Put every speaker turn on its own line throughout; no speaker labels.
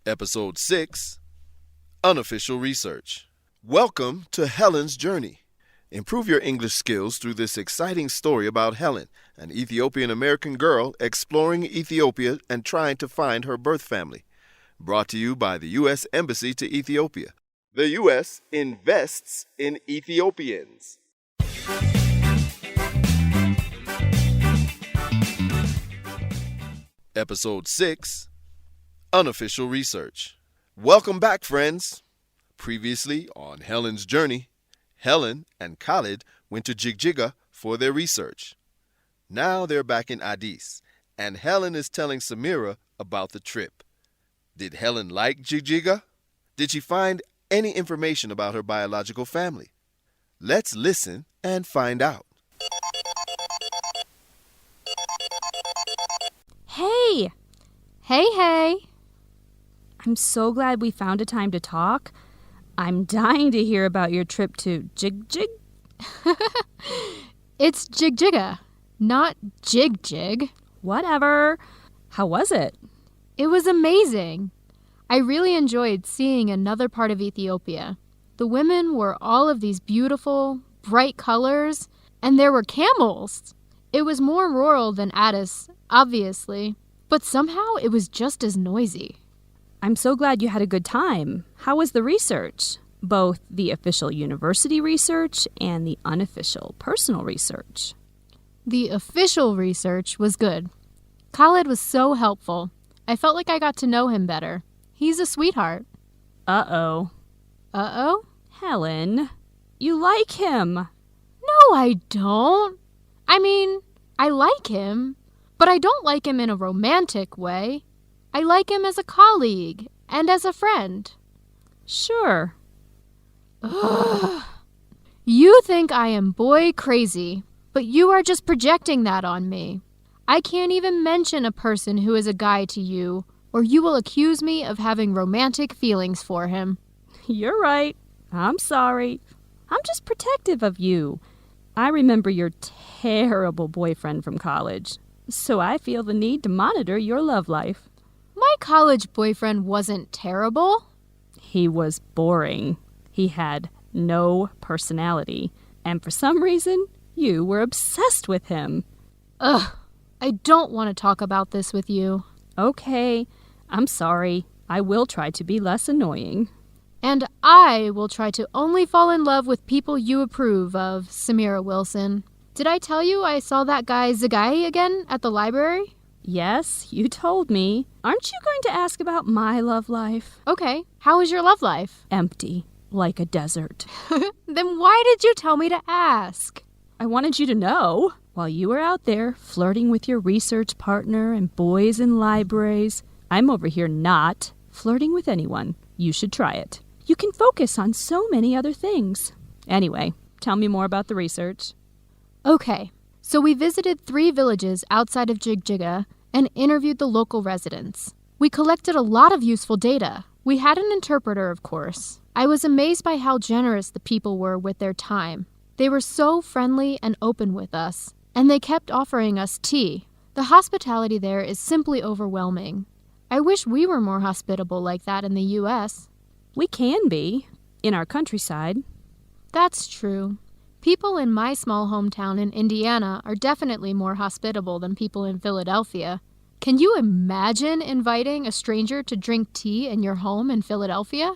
Episode 6, Unofficial Research. Welcome to Helen's Journey. Improve your English skills through this exciting story about Helen, an Ethiopian-American girl exploring Ethiopia and trying to find her birth family. Brought to you by the U.S. Embassy to Ethiopia. The U.S. invests in Ethiopians. Episode 6, Unofficial Research. Welcome back, friends. Previously on Helen's Journey, Helen and Khalid went to Jigjiga for their research. Now they're back in Addis, and Helen is telling Samira about the trip. Did Helen like Jigjiga? Did she find any information about her biological family? Let's listen and find out.
Hey! Hey! I'm so glad we found a time to talk. I'm dying to hear about your trip to Jig.
It's Jigjiga, not Jig.
Whatever. How was it?
It was amazing. I really enjoyed seeing another part of Ethiopia. The women wore all of these beautiful, bright colors, and there were camels. It was more rural than Addis, obviously, but somehow it was just as noisy.
I'm so glad you had a good time. How was the research? Both the official university research and the unofficial personal research.
The official research was good. Khalid was so helpful. I felt like I got to know him better. He's a sweetheart.
Uh-oh.
Uh-oh?
Helen, you like him.
No, I don't. I mean, I like him, but I don't like him in a romantic way. I like him as a colleague and as a friend.
Sure.
Ugh. You think I am boy crazy, but you are just projecting that on me. I can't even mention a person who is a guy to you, or you will accuse me of having romantic feelings for him.
You're right. I'm sorry. I'm just protective of you. I remember your terrible boyfriend from college, so I feel the need to monitor your love life.
My college boyfriend wasn't terrible.
He was boring. He had no personality, and for some reason, you were obsessed with him.
Ugh, I don't want to talk about this with you.
Okay, I'm sorry. I will try to be less annoying.
And I will try to only fall in love with people you approve of, Samira Wilson. Did I tell you I saw that guy Zagai again at the library?
Yes, you told me. Aren't you going to ask about my love life?
Okay, how is your love life?
Empty, like a desert.
Then why did you tell me to ask?
I wanted you to know. While you were out there flirting with your research partner and boys in libraries, I'm over here not flirting with anyone. You should try it. You can focus on so many other things. Anyway, tell me more about the research.
Okay, so we visited 3 villages outside of Jigjiga and interviewed the local residents. We collected a lot of useful data. We had an interpreter, of course. I was amazed by how generous the people were with their time. They were so friendly and open with us, and they kept offering us tea. The hospitality there is simply overwhelming. I wish we were more hospitable like that in the U.S.
We can be, in our countryside.
That's true. People in my small hometown in Indiana are definitely more hospitable than people in Philadelphia. Can you imagine inviting a stranger to drink tea in your home in Philadelphia?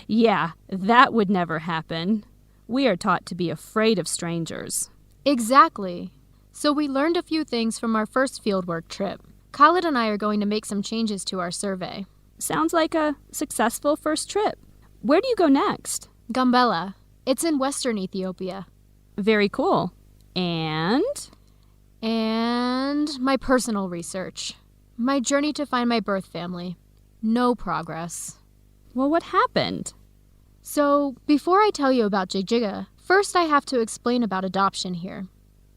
Yeah, that would never happen. We are taught to be afraid of strangers.
Exactly. So we learned a few things from our first fieldwork trip. Khalid and I are going to make some changes to our survey.
Sounds like a successful first trip. Where do you go next?
Gambela. It's in western Ethiopia.
Very cool. And
my personal research. My journey to find my birth family. No progress.
Well, what happened?
So, before I tell you about Jigjiga, first I have to explain about adoption here.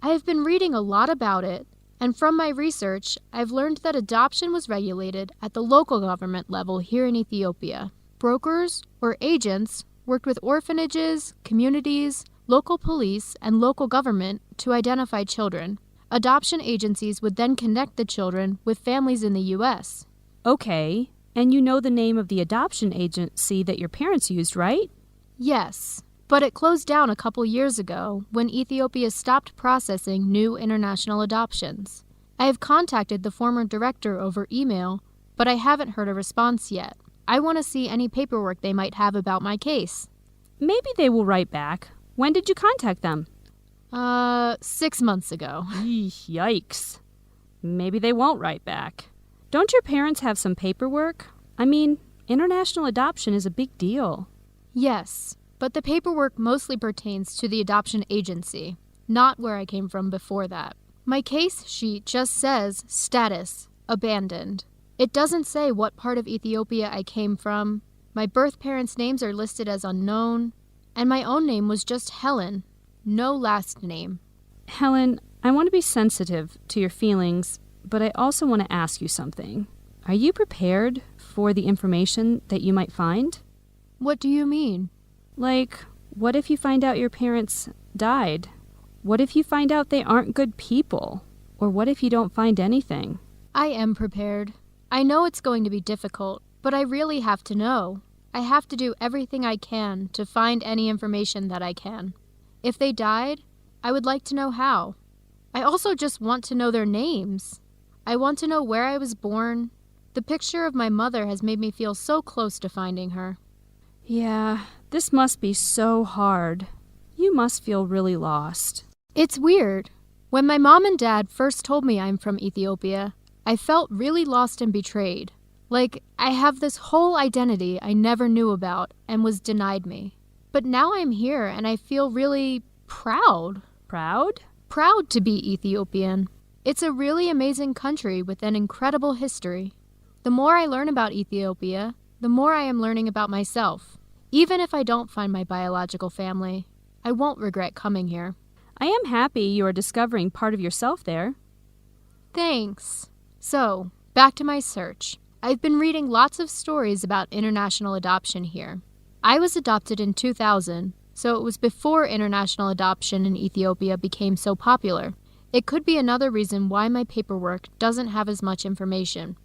I have been reading a lot about it, and from my research, I've learned that adoption was regulated at the local government level here in Ethiopia. Brokers, or agents, worked with orphanages, communities, local police, and local government to identify children. Adoption agencies would then connect the children with families in the U.S.
Okay, And you know the name of the adoption agency that your parents used, right?
Yes, but it closed down a couple years ago when Ethiopia stopped processing new international adoptions. I have contacted the former director over email, but I haven't heard a response yet. I want to see any paperwork they might have about my case.
Maybe they will write back. When did you contact them?
6 months ago.
Yikes. Maybe they won't write back. Don't your parents have some paperwork? I mean, international adoption is a big deal.
Yes, but the paperwork mostly pertains to the adoption agency, not where I came from before that. My case sheet just says status, abandoned. It doesn't say what part of Ethiopia I came from. My birth parents' names are listed as unknown, and my own name was just Helen, no last name.
Helen, I want to be sensitive to your feelings, but I also want to ask you something. Are you prepared for the information that you might find?
What do you mean?
Like, what if you find out your parents died? What if you find out they aren't good people? Or what if you don't find anything?
I am prepared. I know it's going to be difficult, but I really have to know. I have to do everything I can to find any information that I can. If they died, I would like to know how. I also just want to know their names. I want to know where I was born. The picture of my mother has made me feel so close to finding her.
Yeah, this must be so hard. You must feel really lost.
It's weird. When my mom and dad first told me I'm from Ethiopia, I felt really lost and betrayed. Like I have this whole identity I never knew about and was denied me. But now I'm here and I feel really proud.
Proud?
Proud to be Ethiopian. It's a really amazing country with an incredible history. The more I learn about Ethiopia, the more I am learning about myself. Even if I don't find my biological family, I won't regret coming here.
I am happy you are discovering part of yourself there.
Thanks. So, back to my search. I've been reading lots of stories about international adoption here. I was adopted in 2000, so it was before international adoption in Ethiopia became so popular. It could be another reason why my paperwork doesn't have as much information.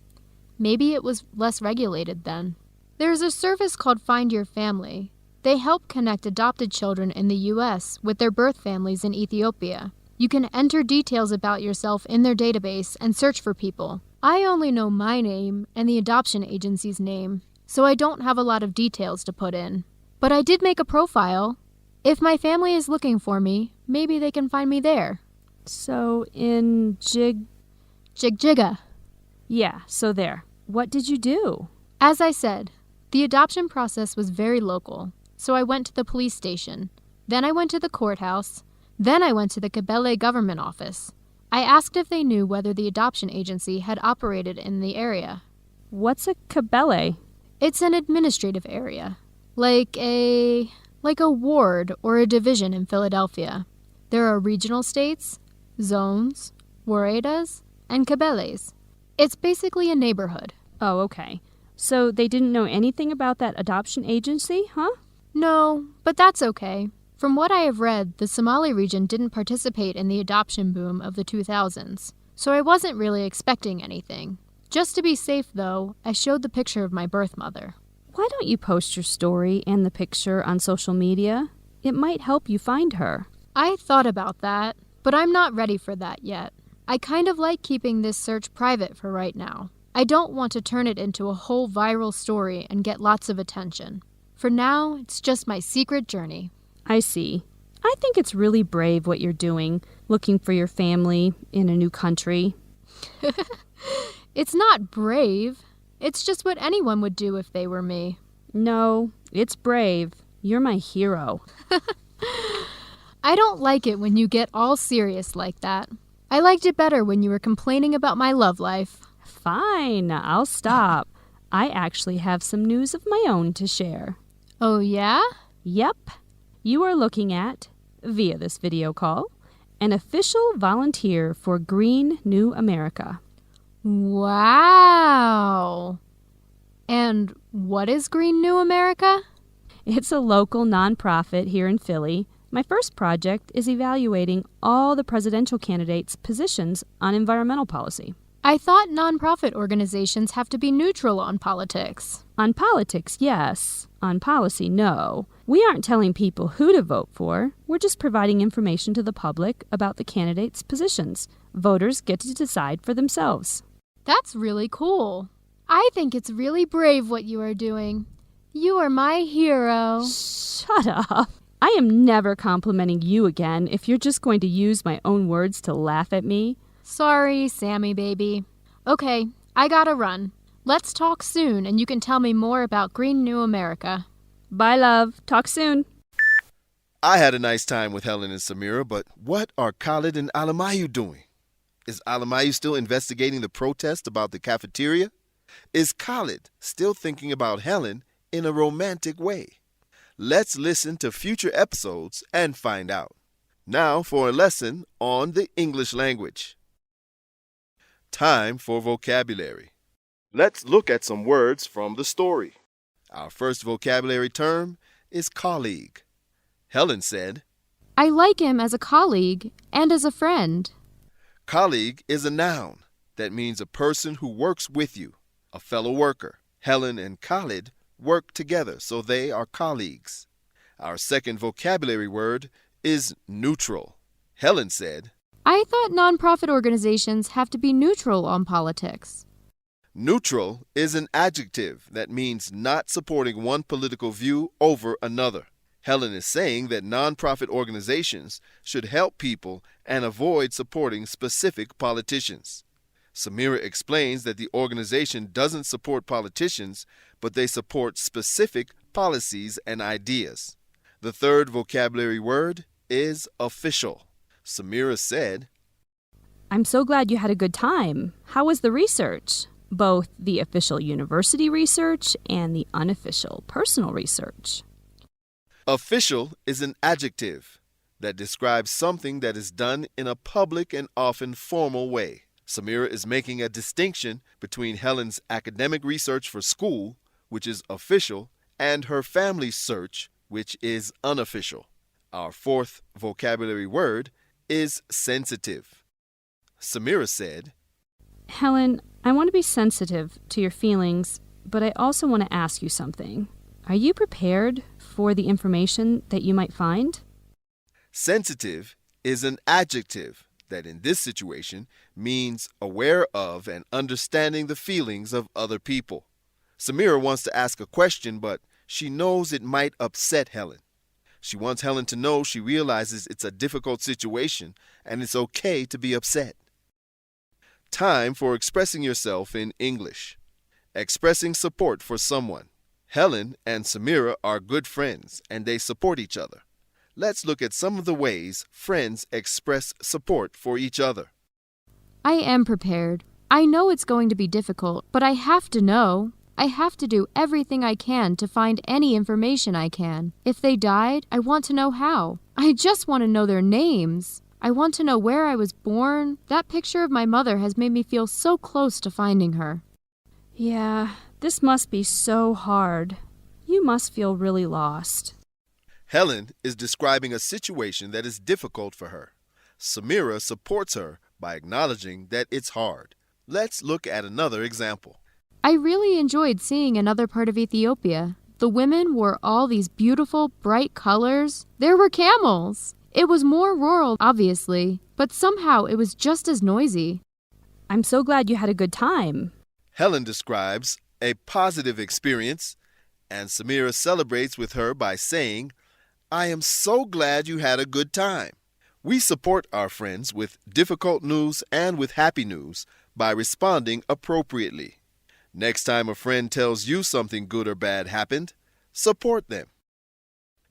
Maybe it was less regulated then. There's a service called Find Your Family. They help connect adopted children in the U.S. with their birth families in Ethiopia. You can enter details about yourself in their database and search for people. I only know my name and the adoption agency's name, so I don't have a lot of details to put in. But I did make a profile. If my family is looking for me, maybe they can find me there.
So in
Jigjiga.
Yeah, so there. What did you do?
As I said, the adoption process was very local, so I went to the police station. Then I went to the courthouse. Then I went to the Kabele government office. I asked if they knew whether the adoption agency had operated in the area.
What's a Kabele?
It's an administrative area, like a ward or a division in Philadelphia. There are regional states, zones, woredas, and kabeles. It's basically a neighborhood.
Oh, okay. So they didn't know anything about that adoption agency, huh?
No, but that's okay. From what I have read, the Somali region didn't participate in the adoption boom of the 2000s, so I wasn't really expecting anything. Just to be safe, though, I showed the picture of my birth mother.
Why don't you post your story and the picture on social media? It might help you find her.
I thought about that, but I'm not ready for that yet. I kind of like keeping this search private for right now. I don't want to turn it into a whole viral story and get lots of attention. For now, it's just my secret journey.
I see. I think it's really brave what you're doing, looking for your family in a new country.
It's not brave. It's just what anyone would do if they were me.
No, it's brave. You're my hero.
I don't like it when you get all serious like that. I liked it better when you were complaining about my love life.
Fine, I'll stop. I actually have some news of my own to share.
Oh, yeah?
Yep. You are looking at, via this video call, an official volunteer for Green New America.
Wow! And what is Green New America?
It's a local nonprofit here in Philly. My first project is evaluating all the presidential candidates' positions on environmental policy.
I thought nonprofit organizations have to be neutral on politics.
On politics, yes. On policy, no. We aren't telling people who to vote for. We're just providing information to the public about the candidates' positions. Voters get to decide for themselves.
That's really cool. I think it's really brave what you are doing. You are my hero.
Shut up. I am never complimenting you again if you're just going to use my own words to laugh at me.
Sorry, Sammy baby. Okay, I gotta run. Let's talk soon and you can tell me more about Green New America.
Bye, love. Talk soon.
I had a nice time with Helen and Samira, but what are Khalid and Alamayu doing? Is Alamayu still investigating the protest about the cafeteria? Is Khalid still thinking about Helen in a romantic way? Let's listen to future episodes and find out. Now for a lesson on the English language. Time for vocabulary. Let's look at some words from the story. Our first vocabulary term is colleague. Helen said,
I like him as a colleague and as a friend.
colleague is a noun that means a person who works with you, a fellow worker. Helen and Khalid work together, so they are colleagues. Our second vocabulary word is neutral. Helen said,
I thought nonprofit organizations have to be neutral on politics.
neutral is an adjective that means not supporting one political view over another. Helen is saying that nonprofit organizations should help people and avoid supporting specific politicians. Samira explains that the organization doesn't support politicians, but they support specific policies and ideas. The third vocabulary word is official. Samira said,
I'm so glad you had a good time. How was the research? Both the official university research and the unofficial personal research.
official is an adjective that describes something that is done in a public and often formal way. Samira is making a distinction between Helen's academic research for school, which is official, and her family search, which is unofficial. Our fourth vocabulary word is sensitive. Samira said,
Helen, I want to be sensitive to your feelings, but I also want to ask you something. Are you prepared for the information that you might find?
sensitive is an adjective that in this situation means aware of and understanding the feelings of other people. Samira wants to ask a question, but she knows it might upset Helen. She wants Helen to know she realizes it's a difficult situation and it's okay to be upset. Time for expressing yourself in English. Expressing support for someone. Helen and Samira are good friends and they support each other. Let's look at some of the ways friends express support for each other.
I am prepared. I know it's going to be difficult, but I have to know. I have to do everything I can to find any information I can. If they died, I want to know how. I just want to know their names. I want to know where I was born. That picture of my mother has made me feel so close to finding her.
Yeah, this must be so hard. You must feel really lost.
Helen is describing a situation that is difficult for her. Samira supports her by acknowledging that it's hard. Let's look at another example.
I really enjoyed seeing another part of Ethiopia. The women wore all these beautiful, bright colors. There were camels. It was more rural, obviously, but somehow it was just as noisy.
I'm so glad you had a good time.
Helen describes a positive experience, and Samira celebrates with her by saying, I am so glad you had a good time. We support our friends with difficult news and with happy news by responding appropriately. Next time a friend tells you something good or bad happened, support them.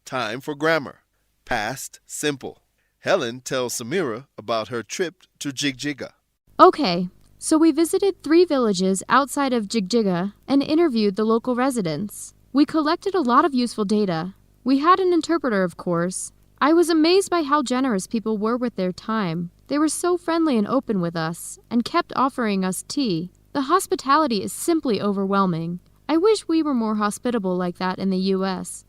Time for grammar. Past simple. Helen tells Samira about her trip to Jigjiga.
Okay, so we visited 3 villages outside of Jigjiga and interviewed the local residents. We collected a lot of useful data. We had an interpreter, of course. I was amazed by how generous people were with their time. They were so friendly and open with us and kept offering us tea. The hospitality is simply overwhelming. I wish we were more hospitable like that in the U.S.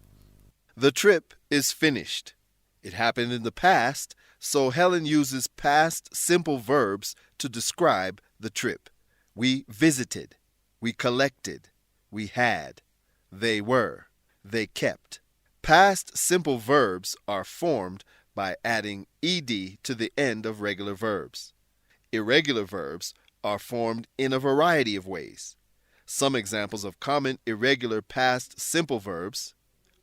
The trip is finished. It happened in the past, so Helen uses past simple verbs to describe the trip. We visited. We collected. We had. They were. They kept. Past simple verbs are formed by adding ed to the end of regular verbs. Irregular verbs are formed in a variety of ways. Some examples of common irregular past simple verbs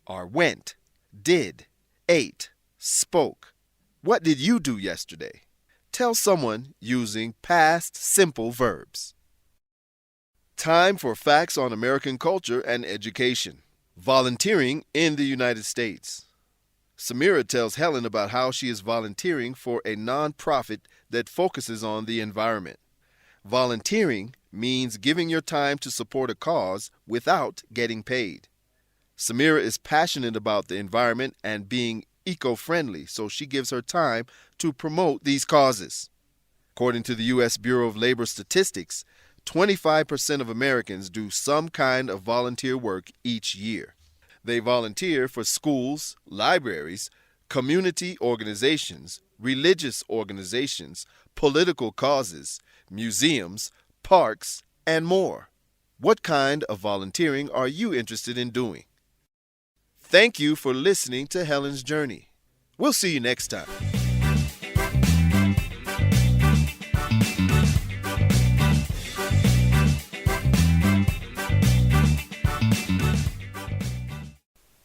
are went, did, ate, spoke. What did you do yesterday? Tell someone using past simple verbs. Time for facts on American culture and education. Volunteering in the United States. Samira tells Helen about how she is volunteering for a nonprofit that focuses on the environment. Volunteering means giving your time to support a cause without getting paid. Samira is passionate about the environment and being eco-friendly, so she gives her time to promote these causes. According to the U.S. Bureau of Labor Statistics, 25% of Americans do some kind of volunteer work each year. They volunteer for schools, libraries, community organizations, religious organizations, political causes, museums, parks, and more. What kind of volunteering are you interested in doing? Thank you for listening to Helen's Journey. We'll see you next time.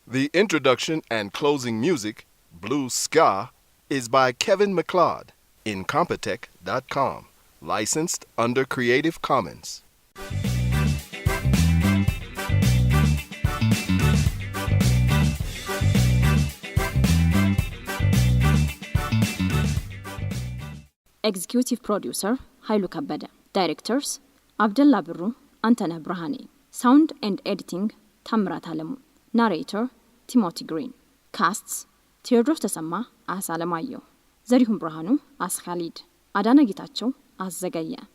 The introduction and closing music, Blue Ska, is by Kevin MacLeod, Incompetech.com, licensed under Creative Commons.
Executive Producer, Hailu Kabada. Directors, Abdullah Birru, Antaneh Brahani. Sound and Editing, Tamrat Alemu. Narrator, Timothy Green. Casts, Theodros Tasama as Alamayo. Zarihum Brahanu as Khalid. Adana Gitacho as Zagaya.